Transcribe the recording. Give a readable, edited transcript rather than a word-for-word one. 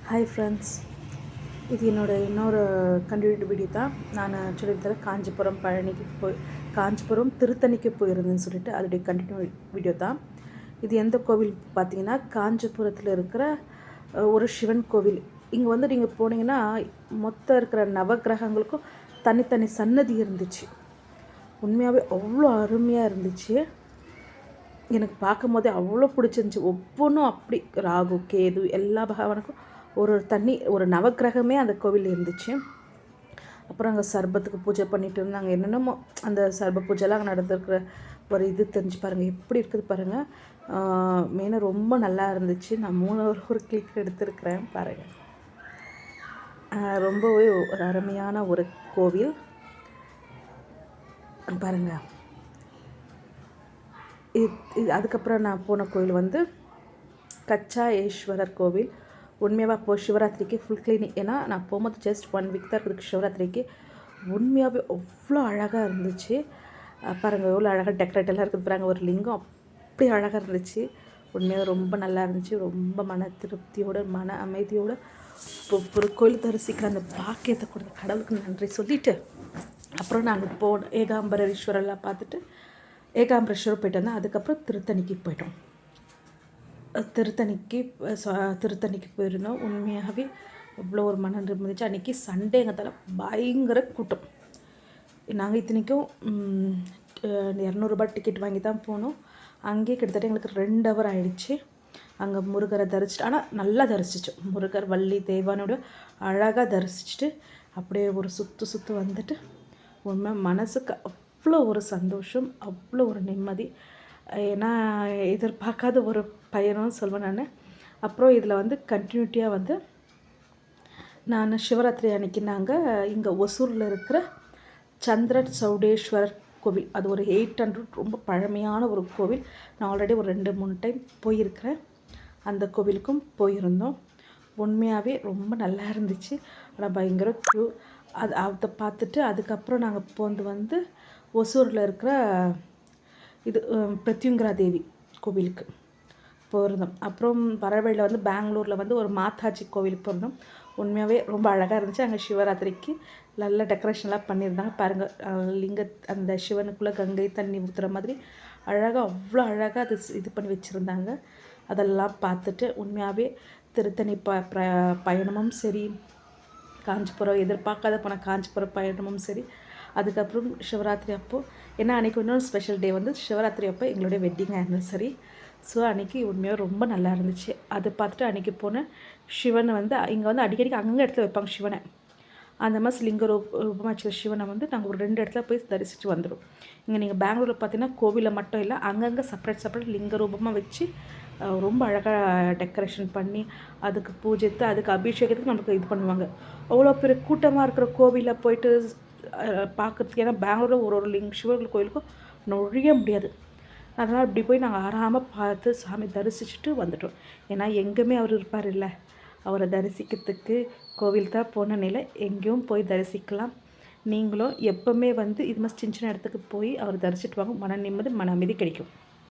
Hi friends, இது இன்னொரு continuity video தான். நான் சொல்லித்தரேன் காஞ்சிபுரம் திருத்தணிக்கு போயிருந்தேன்னு சொல்லிட்டு அதோடைய கண்டினியூ வீடியோ தான். இது எந்த கோவில் பார்த்தீங்கன்னா, காஞ்சிபுரத்தில் இருக்கிற ஒரு சிவன் கோவில். இங்கே வந்து நீங்கள் போனீங்கன்னா மொத்தம் இருக்கிற நவகிரகங்களுக்கும் தனித்தனி சன்னதி இருந்துச்சு. உண்மையாகவே அவ்வளோ அருமையாக இருந்துச்சு. எனக்கு பார்க்கும் போதே அவ்வளோ பிடிச்சிருந்துச்சி. ஒவ்வொன்றும் அப்படி ராகு கேது எல்லா பகவானுக்கும் ஒரு நவக்கிரகமே அந்த கோவில் இருந்துச்சு. அப்புறம் அங்கே சர்பத்துக்கு பூஜை பண்ணிட்டு இருந்தாங்க. என்னென்னமோ அந்த சர்ப பூஜைலாம் அங்கே நடந்திருக்கிற ஒரு இது தெரிஞ்சு பாருங்கள், எப்படி இருக்குது பாருங்கள். மெயினாக ரொம்ப நல்லா இருந்துச்சு. நான் ஒரு கிளிக் எடுத்துருக்கிறேன் பாருங்கள். ரொம்பவே ஒரு அருமையான ஒரு கோவில் பாருங்கள். அதுக்கப்புறம் நான் போன கோவில் வந்து கச்சாயேஸ்வரர் கோவில். உண்மையாக அப்போது சிவராத்திரிக்கு ஃபுல் கிளீனிங். ஏன்னா நான் போகும்போது ஜஸ்ட் 1 வீக் தான் இருக்குது சிவராத்திரிக்கு. உண்மையாகவே அவ்வளோ அழகாக இருந்துச்சு. பாருங்கள் எவ்வளோ அழகாக டெக்கரேட்டெல்லாம் இருக்குது பாருங்கள். ஒரு லிங்கம் அப்படி அழகாக இருந்துச்சு. உண்மையாக ரொம்ப நல்லா இருந்துச்சு. ரொம்ப மன திருப்தியோடு மன அமைதியோடு ஒரு கோயில் தரிசிக்கிற அந்த பாக்கியத்தை கொடுத்த கடவுளுக்கு நன்றி சொல்லிவிட்டு அப்புறம் நாங்கள் போனோம். ஏகாம்பரேஸ்வரெல்லாம் பார்த்துட்டு ஏகாம்பரேஸ்வரர் போயிட்டு வந்தோம். அதுக்கப்புறம் திருத்தணிக்கு போயிட்டோம். திருத்தணிக்கு போயிருந்தோம். உண்மையாகவே அவ்வளோ ஒரு மன இருந்துச்சு. அன்றைக்கி சண்டேங்கிறதால பயங்கர கூட்டம். நாங்கள் இத்தனைக்கும் 200 டிக்கெட் வாங்கி தான் போனோம். அங்கேயே கிட்டத்தட்ட எங்களுக்கு 2 ஹவர் ஆகிடுச்சு. அங்கே முருகரை தரிச்சிட்டு, ஆனால் நல்லா தரிசித்தோம். முருகர் வள்ளி தேவானோட அழகாக தரிசிச்சுட்டு அப்படியே ஒரு சுற்று வந்துட்டு உண்மை மனசுக்கு அவ்வளோ ஒரு சந்தோஷம், அவ்வளோ ஒரு நிம்மதி. ஏன்னா எதிர்பார்க்காத ஒரு பயணம்னு சொல்வேன் நான். அப்புறம் இதில் வந்து கண்டினியூட்டியாக வந்து நான் சிவராத்திரி அன்னைக்கு நாங்கள் இங்கே ஒசூரில் இருக்கிற சந்திர சௌடேஸ்வரர் கோவில், அது ஒரு 800 ரொம்ப பழமையான ஒரு கோவில். நான் ஆல்ரெடி ஒரு 2-3 டைம் போயிருக்கிறேன். அந்த கோவிலுக்கும் போயிருந்தோம். உண்மையாகவே ரொம்ப நல்லா இருந்துச்சு. ஆனால் பயங்கர க்யூ. அதை பார்த்துட்டு அதுக்கப்புறம் நாங்கள் போந்து வந்து ஒசூரில் இருக்கிற இது பிரத்யுங்கரா தேவி கோவிலுக்கு போயிருந்தோம். அப்புறம் வரவழியில் வந்து பெங்களூரில் வந்து ஒரு மாதாஜி கோவிலுக்கு போயிருந்தோம். உண்மையாகவே ரொம்ப அழகாக இருந்துச்சு. அங்கே சிவராத்திரிக்கு நல்ல டெக்கரேஷன்லாம் பண்ணியிருந்தாங்க பாருங்கள். அந்த சிவனுக்குள்ளே கங்கை தண்ணி ஊற்றுற மாதிரி அழகாக அவ்வளோ அழகாக அது இது பண்ணி வச்சுருந்தாங்க. அதெல்லாம் பார்த்துட்டு உண்மையாகவே திருத்தணி பயணமும் சரி, காஞ்சிபுரம் எதிர்பார்க்காத போன காஞ்சிபுரம் பயணமும் சரி. அதுக்கப்புறம் சிவராத்திரி அப்போது ஏன்னா அன்றைக்கி இன்னொரு ஸ்பெஷல் டே வந்து சிவராத்திரி அப்போ எங்களுடைய வெட்டிங் ஆனிவர்சரி. ஸோ அன்றைக்கி உண்மையாக ரொம்ப நல்லா இருந்துச்சு. அதை பார்த்துட்டு அன்றைக்கி போன சிவனை வந்து இங்கே வந்து அடிக்கடிக்கு அங்கங்கே இடத்துல வைப்பாங்க சிவனை. அந்த மாதிரி லிங்க ரூபமாக சிவனை வந்து நாங்கள் ஒரு 2 இடத்துல போய் தரிசித்து வந்துடும். இங்கே நீங்கள் பெங்களூரில் பார்த்தீங்கன்னா கோவிலில் மட்டும் இல்லை, அங்கங்கே செப்பரேட் லிங்க ரூபமாக வச்சு ரொம்ப அழகாக டெக்கரேஷன் பண்ணி அதுக்கு பூஜைத்து அதுக்கு அபிஷேகத்துக்கு நமக்கு இது பண்ணுவாங்க. அவ்வளோ பெரிய கூட்டமாக இருக்கிற கோவிலில் போயிட்டு பார்க்குறதுக்கு, ஏன்னா பெங்களூரில் ஒரு சிவன் கோயிலுக்கும் நுழைய முடியாது. அதனால் இப்படி போய் நாங்கள் ஆறாமல் பார்த்து சாமி தரிசிச்சுட்டு வந்துட்டோம். ஏன்னா எங்கேயுமே அவர் இருப்பார் இல்லை, அவரை தரிசிக்கிறதுக்கு கோவில் தான் போன நிலை. எங்கேயும் போய் தரிசிக்கலாம். நீங்களும் எப்போவுமே வந்து இது மாதிரி சின்ன இடத்துக்கு போய் அவர் தரிசிட்டு வாங்க. மன நிம்மதி மன அமைதி கிடைக்கும்.